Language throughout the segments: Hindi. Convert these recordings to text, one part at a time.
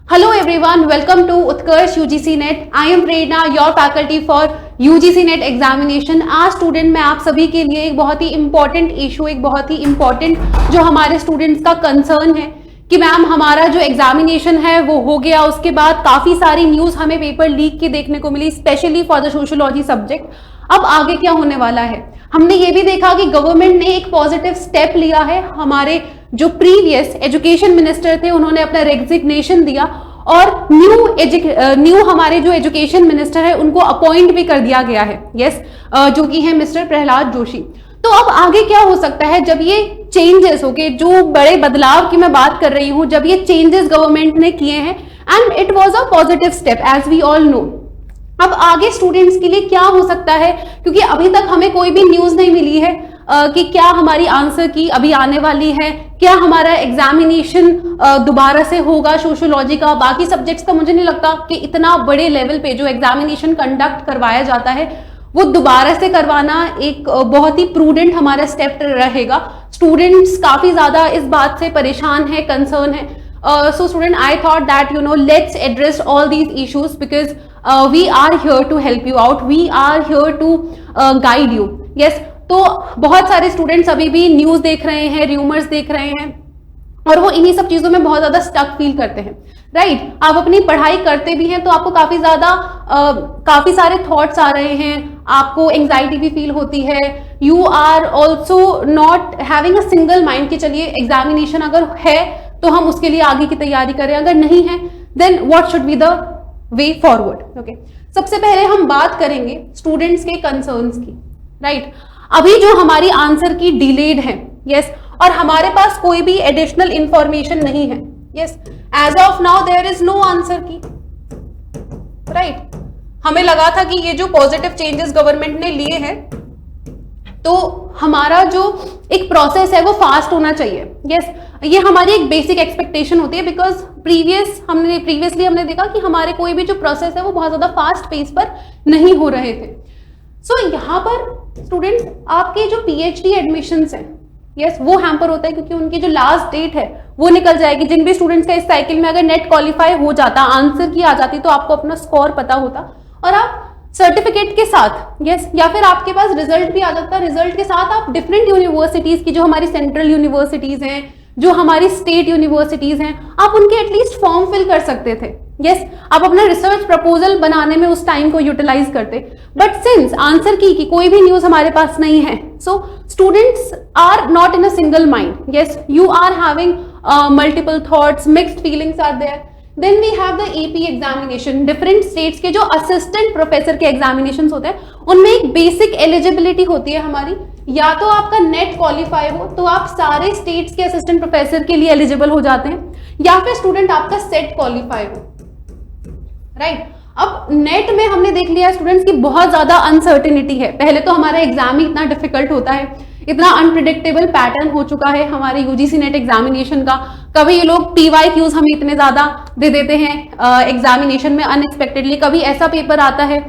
Hello everyone, welcome to Utkarsh UGC Net. I am Prerna, your faculty for UGC Net examination. आज स्टूडेंट मैं आप सभी के लिए एक बहुत ही इंपॉर्टेंट इशू, एक बहुत ही इंपॉर्टेंट जो हमारे स्टूडेंट्स का कंसर्न है कि मैम हमारा जो एग्जामिनेशन है वो हो गया, उसके बाद काफी सारी न्यूज हमें पेपर लीक की देखने को मिली, specially for the sociology subject. अब आगे क्या होने वाला है? हमने ये भी देखा कि गवर्नमेंट ने एक पॉजिटिव स्टेप लिया है। हमारे जो प्रीवियस एजुकेशन मिनिस्टर थे उन्होंने अपना रेजिग्नेशन दिया और न्यू हमारे जो एजुकेशन मिनिस्टर है उनको अपॉइंट भी कर दिया गया है। यस, जो कि है मिस्टर प्रहलाद जोशी। तो अब आगे क्या हो सकता है जब ये चेंजेस हो गए, जो बड़े बदलाव की मैं बात कर रही हूं, जब ये चेंजेस गवर्नमेंट ने किए हैं and it was a positive step as we all know. अब आगे स्टूडेंट्स के लिए क्या हो सकता है, क्योंकि अभी तक हमें कोई भी न्यूज नहीं मिली है कि क्या हमारी आंसर की अभी आने वाली है, क्या हमारा एग्जामिनेशन दोबारा से होगा सोशियोलॉजी का। बाकी सब्जेक्ट्स का मुझे नहीं लगता कि इतना बड़े लेवल पे जो एग्जामिनेशन कंडक्ट करवाया जाता है वो दोबारा से करवाना एक बहुत ही प्रूडेंट हमारा स्टेप रहेगा। स्टूडेंट्स काफी ज्यादा इस बात से परेशान है, कंसर्न है। So student, I thought that let's address all these issues because we are here to help you out. We are here to guide you. Yes. तो बहुत सारे स्टूडेंट्स अभी भी न्यूज देख रहे हैं, र्यूमर्स देख रहे हैं और वो इन्हीं सब चीजों में बहुत ज्यादा स्टक फील करते हैं। राइट, आप अपनी पढ़ाई करते भी हैं तो आपको काफी सारे थॉट्स आ रहे हैं, आपको एंजाइटी भी फील होती है। You are also not having a single mind कि चलिए एग्जामिनेशन अगर है तो हम उसके लिए आगे की तैयारी करें, अगर नहीं है then what should be the way forward. Okay, सबसे पहले हम बात करेंगे स्टूडेंट्स के कंसर्न्स की। राइट, अभी जो हमारी आंसर की डिलेड है, यस, और हमारे पास कोई भी एडिशनल इंफॉर्मेशन नहीं है। Yes, as of now there is no answer key. Right, हमें लगा था कि ये जो पॉजिटिव चेंजेस गवर्नमेंट ने लिए हैं तो हमारा जो एक प्रोसेस है वो फास्ट होना चाहिए। यस, ये हमारी एक बेसिक एक्सपेक्टेशन होती है बिकॉज प्रीवियसली हमने देखा कि हमारे कोई भी जो प्रोसेस है वो बहुत ज्यादा फास्ट पेस पर नहीं हो रहे थे। सो यहाँ पर स्टूडेंट्स आपके जो पीएचडी एडमिशंस हैं, यस, वो हैम्पर होता है क्योंकि उनकी जो लास्ट डेट है वो निकल जाएगी। जिन भी स्टूडेंट्स का इस साइकिल में अगर नेट क्वालिफाई हो जाता, आंसर की आ जाती तो आपको अपना स्कोर पता होता और आप सर्टिफिकेट के साथ, यस, या फिर आपके पास रिजल्ट भी आ जाता। रिजल्ट के साथ आप डिफरेंट यूनिवर्सिटीज की, जो हमारी सेंट्रल यूनिवर्सिटीज हैं, जो हमारी स्टेट यूनिवर्सिटीज हैं, आप उनके एटलीस्ट फॉर्म फिल कर सकते थे। यस, आप अपना रिसर्च प्रपोजल बनाने में उस टाइम को यूटिलाइज करते। बट सिंस आंसर की कोई भी न्यूज हमारे पास नहीं है, so students are not in a single mind. Yes, you are having multiple thoughts, mixed feelings are there. Then we have the AP examination. Different states के जो असिस्टेंट प्रोफेसर के एग्जामिनेशन होते हैं उनमें एक बेसिक एलिजिबिलिटी होती है हमारी, या तो आपका नेट क्वालिफाई हो तो आप सारे स्टेट्स के असिस्टेंट प्रोफेसर के लिए एलिजिबल हो जाते हैं, या फिर स्टूडेंट आपका सेट क्वालिफाई हो। राइट, अब नेट में हमने देख लिया स्टूडेंट्स की बहुत ज्यादा अनसर्टेनिटी है। पहले तो हमारा एग्जाम ही इतना डिफिकल्ट होता है, इतना अनप्रिडिक्टेबल पैटर्न हो चुका है हमारे यूजीसी नेट एग्जामिनेशन का। कभी ये लोग पीवाईक्यूज हमें इतने ज्यादा दे देते हैं एग्जामिनेशन में अनएक्सपेक्टेडली, कभी ऐसा पेपर आता है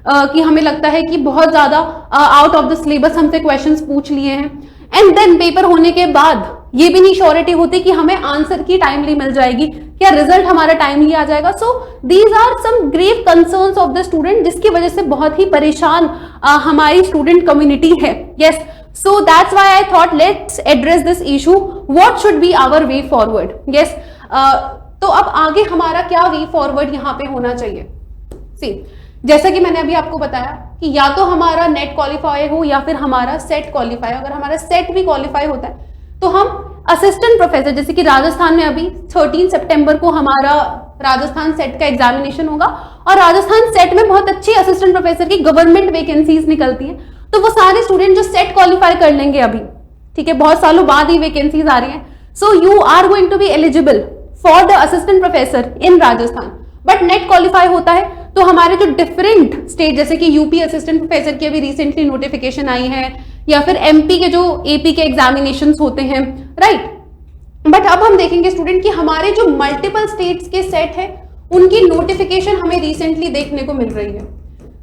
कि हमें लगता है कि बहुत ज्यादा आउट ऑफ द सिलेबस हमसे क्वेश्चंस पूछ लिए हैं, एंड देन पेपर होने के बाद ये भी नहीं श्योरिटी होती कि हमें आंसर की टाइमली मिल जाएगी, क्या रिजल्ट हमारा टाइमली आ जाएगा। So these are some grave concerns of the student, जिसकी वजह से बहुत ही परेशान हमारी स्टूडेंट कम्युनिटी है। Yes, so that's why I thought let's address this issue. What should be our way forward? Yes, तो अब आगे हमारा क्या वे फॉरवर्ड यहाँ पे होना चाहिए। See, जैसा कि मैंने अभी आपको बताया कि या तो हमारा नेट क्वालिफाई हो या फिर हमारा सेट क्वालिफाई। अगर हमारा सेट भी क्वालिफाई होता है तो हम असिस्टेंट प्रोफेसर, जैसे कि राजस्थान में अभी 13 सितंबर को हमारा राजस्थान सेट का एग्जामिनेशन होगा और राजस्थान सेट में बहुत अच्छी असिस्टेंट प्रोफेसर की गवर्नमेंट वैकेंसीज निकलती है, तो वो सारे स्टूडेंट जो सेट क्वालिफाई कर लेंगे अभी, ठीक है, बहुत सालों बाद ही वैकेंसीज आ रही हैं, so you are going to be eligible for the assistant professor in Rajasthan. But NET qualify होता है तो हमारे जो डिफरेंट स्टेट, जैसे कि यूपी असिस्टेंट प्रोफेसर की अभी रिसेंटली नोटिफिकेशन आई है, या फिर एमपी के जो एपी के एग्जामिनेशंस होते हैं, राइट। बट अब हम देखेंगे स्टूडेंट कि हमारे जो मल्टीपल स्टेट्स के सेट है उनकी नोटिफिकेशन हमें रिसेंटली देखने को मिल रही है।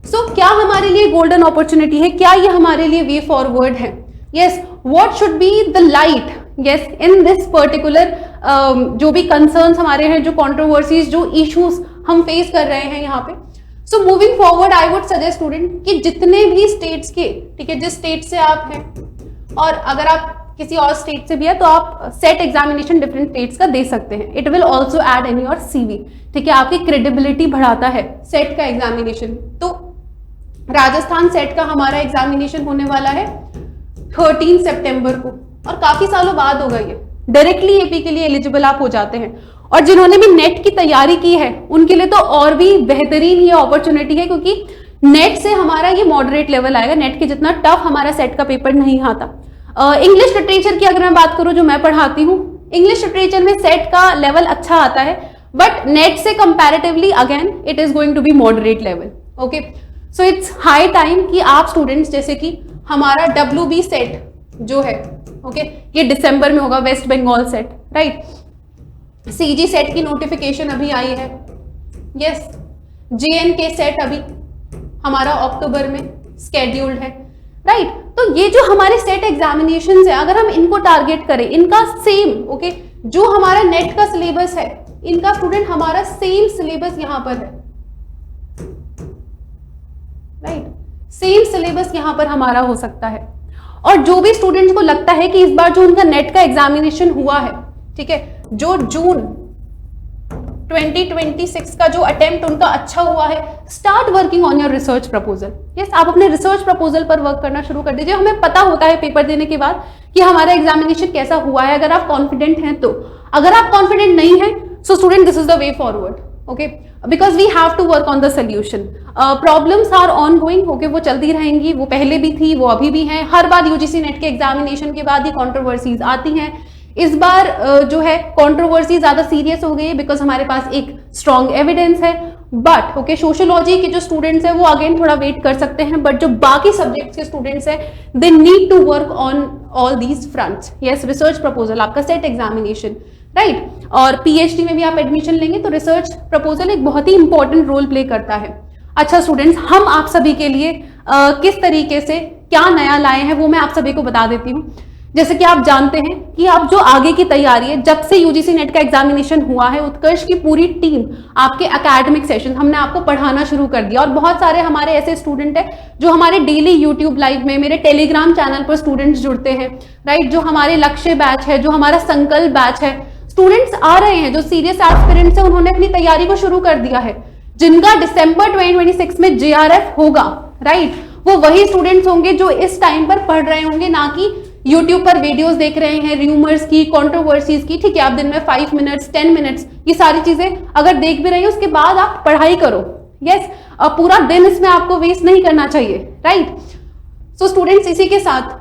सो क्या हमारे लिए गोल्डन अपॉर्चुनिटी है? क्या ये हमारे लिए वे फॉरवर्ड है? Yes, what should be the light yes, in this particular जो भी कंसर्न्स हमारे हैं, जो कंट्रोवर्सीज, जो इश्यूज हम फेस कर रहे हैं यहाँ पे। So moving forward I would suggest student कि जितने भी स्टेट्स के, ठीक है, जिस स्टेट से आप हैं, और अगर आप किसी और स्टेट से भी है तो आप सेट एग्जामिनेशन डिफरेंट स्टेट्स का दे सकते हैं। It will also add in your CV, ठीक है, आपकी क्रेडिबिलिटी बढ़ाता है सेट का एग्जामिनेशन। तो राजस्थान सेट का हमारा एग्जामिनेशन होने वाला है 13 सितंबर को, और काफी सालों बाद होगा ये। डायरेक्टली एपी के लिए एलिजिबल आप हो जाते हैं, और जिन्होंने भी नेट की तैयारी की है उनके लिए तो और भी बेहतरीन ये अपॉर्चुनिटी है, क्योंकि नेट से हमारा ये मॉडरेट लेवल आएगा, नेट के जितना टफ हमारा सेट का पेपर नहीं आता। इंग्लिश लिटरेचर की अगर मैं बात करूं, जो मैं पढ़ाती हूँ, इंग्लिश लिटरेचर में सेट का लेवल अच्छा आता है, बट नेट से comparatively again it is going to be moderate level. Okay, so it's high time कि आप स्टूडेंट्स, जैसे कि हमारा WB सेट जो है, ओके, ये दिसंबर में होगा, West Bengal SET, right. CG SET की नोटिफिकेशन अभी आई है, यस। JNK सेट अभी हमारा अक्टूबर में स्केड्यूल्ड है, राइट। तो ये जो हमारे सेट एग्जामिनेशंस है, अगर हम इनको टारगेट करें, इनका सेम, ओके, जो हमारा नेट का सिलेबस है, इनका स्टूडेंट हमारा सेम सिलेबस यहां पर है, राइट, सेम सिलेबस यहां पर हमारा हो सकता है। और जो भी स्टूडेंट्स को लगता है कि इस बार जो उनका नेट का एग्जामिनेशन हुआ है, ठीक है, जो जून 2026 का जो अटेम्प्ट उनका अच्छा हुआ है, start working on your research proposal. Yes, आप अपने रिसर्च प्रपोजल पर वर्क करना शुरू कर दीजिए। हमें पता होता है पेपर देने के बाद कि हमारा एग्जामिनेशन कैसा हुआ है, अगर आप कॉन्फिडेंट हैं तो। अगर आप कॉन्फिडेंट नहीं है, so student this is the way forward, okay, because we have to work on the solution. Problems are ongoing, okay, वो चलती रहेंगी, वो पहले भी थी, वो अभी भी हैं। हर बार यूजीसी नेट के एग्जामिनेशन के बाद ही कॉन्ट्रोवर्सीज आती हैं। इस बार जो है कंट्रोवर्सी ज्यादा सीरियस हो गई है, बिकॉज हमारे पास एक स्ट्रॉन्ग एविडेंस है। बट ओके, सोशियोलॉजी के जो स्टूडेंट्स हैं वो अगेन थोड़ा वेट कर सकते हैं, बट जो बाकी सब्जेक्ट्स के स्टूडेंट्स हैं they need to work on all these fronts. Yes, research proposal, आपका सेट एग्जामिनेशन, राइट, और PhD में भी आप एडमिशन लेंगे तो रिसर्च प्रपोजल एक बहुत ही इंपॉर्टेंट रोल प्ले करता है। अच्छा स्टूडेंट्स, हम आप सभी के लिए किस तरीके से क्या नया लाए हैं वो मैं आप सभी को बता देती हूँ। जैसे कि आप जानते हैं कि आप जो आगे की तैयारी है, जब से यूजीसी नेट का एग्जामिनेशन हुआ है, उत्कर्ष की पूरी टीम आपके एकेडमिक सेशन हमने आपको पढ़ाना शुरू कर दिया। और बहुत सारे हमारे ऐसे स्टूडेंट हैं जो हमारे डेली यूट्यूब लाइव में, मेरे टेलीग्राम चैनल पर स्टूडेंट्स जुड़ते हैं, राइट, जो हमारे लक्ष्य बैच है, जो हमारा संकल्प बैच है, स्टूडेंट्स आ रहे हैं जो सीरियस एस्पिरेंट्स है, उन्होंने अपनी तैयारी को शुरू कर दिया है। जिनका दिसंबर 2026 में JRF होगा, राइट, वो वही स्टूडेंट्स होंगे जो इस टाइम पर पढ़ रहे होंगे, ना कि यूट्यूब पर वीडियोस देख रहे हैं र्यूमर्स की, कंट्रोवर्सीज की। ठीक है, आप दिन में 5 मिनट्स 10 मिनट्स ये सारी चीजें अगर देख भी रहे हैं, उसके बाद आप पढ़ाई करो। यस, पूरा दिन इसमें आपको वेस्ट नहीं करना चाहिए, राइट। सो स्टूडेंट्स, इसी के साथ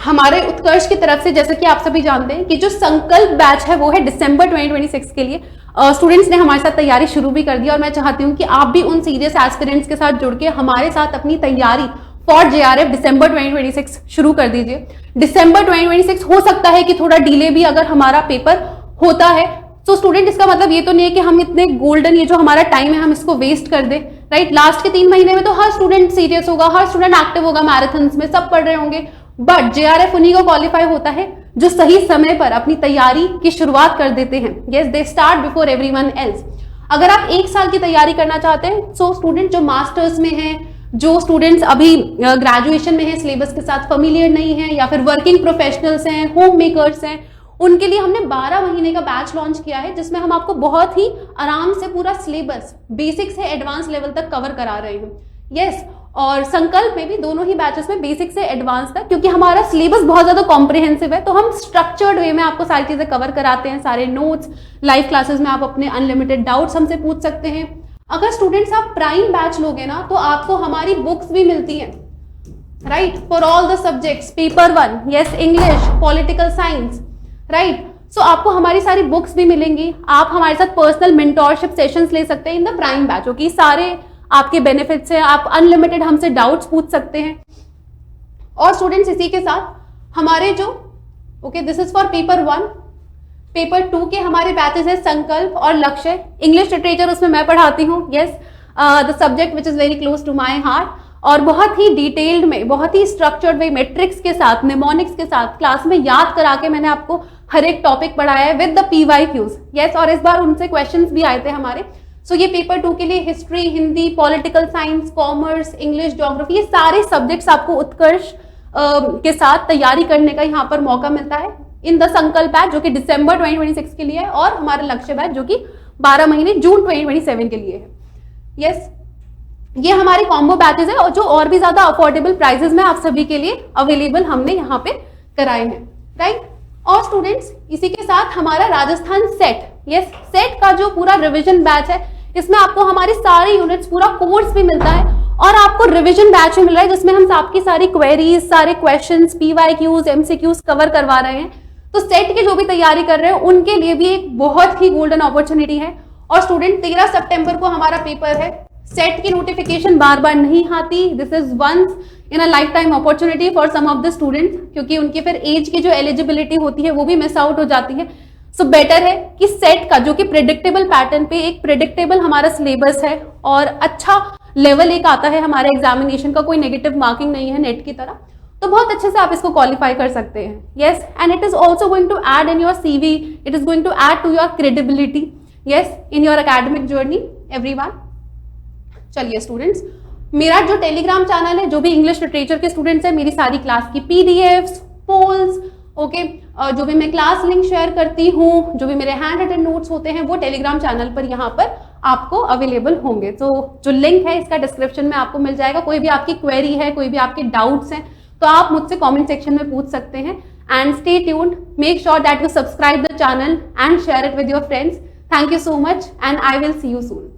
हमारे उत्कर्ष की तरफ से, जैसे कि आप सभी जानते हैं कि जो संकल्प बैच है वो है दिसंबर 2026 के लिए। स्टूडेंट्स ने हमारे साथ तैयारी शुरू भी कर दी और मैं चाहती हूँ कि आप भी उन सीरियस एस्पिरेंट्स के साथ जुड़ के हमारे साथ अपनी तैयारी फॉर JRF दिसंबर 2026 शुरू कर दीजिए। दिसंबर 2026 हो सकता है कि थोड़ा डिले भी अगर हमारा पेपर होता है, तो स्टूडेंट इसका मतलब ये तो नहीं है कि हम इतने गोल्डन, ये जो हमारा टाइम है हम इसको वेस्ट कर दे, राइट। लास्ट के 3 महीने में तो हर स्टूडेंट सीरियस होगा, हर स्टूडेंट एक्टिव होगा, मैराथन्स में सब पढ़ रहे होंगे, बट JRF उन्हीं को क्वालिफाई होता है जो सही समय पर अपनी तैयारी की शुरुआत कर देते हैं। Yes, they start before everyone else. अगर आप 1 साल की तैयारी करना चाहते हैं, सो स्टूडेंट जो मास्टर्स में हैं, जो स्टूडेंट्स अभी ग्रेजुएशन में हैं, सिलेबस के साथ फेमिलियर नहीं है, या फिर वर्किंग प्रोफेशनल्स हैं, होम मेकर्स हैं, उनके लिए हमने 12 महीने का बैच लॉन्च किया है, जिसमें हम आपको बहुत ही आराम से पूरा सिलेबस बेसिक से एडवांस लेवल तक कवर करा रहे हैं। यस, और संकल्प में भी दोनों ही बैचेस में बेसिक से एडवांस तक, क्योंकि हमारा सिलेबस बहुत ज्यादा कॉम्प्रिहेंसिव है, तो हम स्ट्रक्चर्ड वे में आपको सारी चीजें कवर कराते हैं, सारे नोट्स, लाइव क्लासेस में आप अपने अनलिमिटेड डाउट्स हमसे पूछ सकते हैं। अगर स्टूडेंट्स आप प्राइम बैच लोगे ना, तो आपको हमारी बुक्स भी मिलती हैं, right, for all the subjects, paper 1, yes, English, political science, right. So आपको हमारी सारी बुक्स भी मिलेंगी। आप हमारे साथ पर्सनल मेंटोरशिप सेशंस ले सकते हैं in the prime batch, okay. सारे आपके बेनिफिट्स हैं, आप अनलिमिटेड हमसे डाउट्स पूछ सकते हैं। और स्टूडेंट्स, इसी के साथ हमारे जो, okay, this is for paper 1, paper 2 के हमारे बैचेस है संकल्प और लक्ष्य। इंग्लिश लिटरेचर उसमें मैं पढ़ाती हूँ, yes, the subject which is very close to my heart. और बहुत ही डिटेल्ड में, बहुत ही स्ट्रक्चर्ड वे में, ट्रिक्स के साथ, निमोनिक्स के साथ क्लास में याद करा के मैंने आपको हर एक टॉपिक पढ़ाया है विद द PYQs। यस, और इस बार उनसे क्वेश्चंस भी आए थे हमारे। सो ये पेपर 2 के लिए history, Hindi, political science, commerce, English, geography, ये सारे सब्जेक्ट्स आपको उत्कर्ष के साथ तैयारी करने का यहाँ पर मौका मिलता है इन द संकल्प बैच, जो कि दिसंबर 2026 के लिए है, और हमारा लक्ष्य बैच जो कि 12 महीने जून 2027 के लिए है। यस, ये हमारे कॉम्बो बैचेस है और जो और भी ज्यादा अफोर्डेबल प्राइसेस में आप सभी के लिए अवेलेबल हमने यहाँ पे कराए हैं, राइट। और स्टूडेंट्स, इसी के साथ हमारा राजस्थान सेट, यस, सेट का जो पूरा रिविजन बैच है, इसमें आपको हमारी सारी यूनिट्स, पूरा कोर्स भी मिलता है और आपको रिविजन बैच में मिल रहा है जिसमें हम आपकी सारी क्वेरीज, सारे क्वेश्चंस, PYQs, MCQs कवर करवा रहे हैं। तो सेट की जो भी तैयारी कर रहे हैं उनके लिए भी एक बहुत ही गोल्डन अपॉर्चुनिटी है। और स्टूडेंट, 13 सितंबर को हमारा पेपर है। सेट की नोटिफिकेशन बार बार नहीं आती, this is once in a lifetime opportunity for some of the student, क्योंकि उनकी फिर एज की जो एलिजिबिलिटी होती है वो भी मिस आउट हो जाती है। सो बेटर है कि सेट का, जो कि प्रेडिक्टेबल पैटर्न पे, एक प्रेडिक्टेबल हमारा सिलेबस है और अच्छा लेवल एक आता है हमारे एग्जामिनेशन का, कोई नेगेटिव मार्किंग नहीं है नेट की तरह, तो बहुत अच्छे से आप इसको क्वालिफाई कर सकते हैं। Yes, and it is also going to add in your CV, it is going to add to your credibility, yes, in your academic journey everyone. चलिए स्टूडेंट्स, मेरा जो टेलीग्राम चैनल है, जो भी इंग्लिश लिटरेचर के स्टूडेंट्स हैं, मेरी सारी क्लास की PDFs, पोल्स, ओके, जो भी मैं क्लास लिंक शेयर करती हूँ, जो भी मेरे हैंड रिटन नोट्स होते हैं, वो टेलीग्राम चैनल पर यहाँ पर आपको अवेलेबल होंगे। तो जो लिंक है इसका डिस्क्रिप्शन में आपको मिल जाएगा। कोई भी आपकी क्वेरी है, कोई भी आपके डाउट्स हैं, तो आप मुझसे कमेंट सेक्शन में पूछ सकते हैं। And stay tuned, make sure that you subscribe the channel and share it with your friends. Thank you so much and I will see you soon.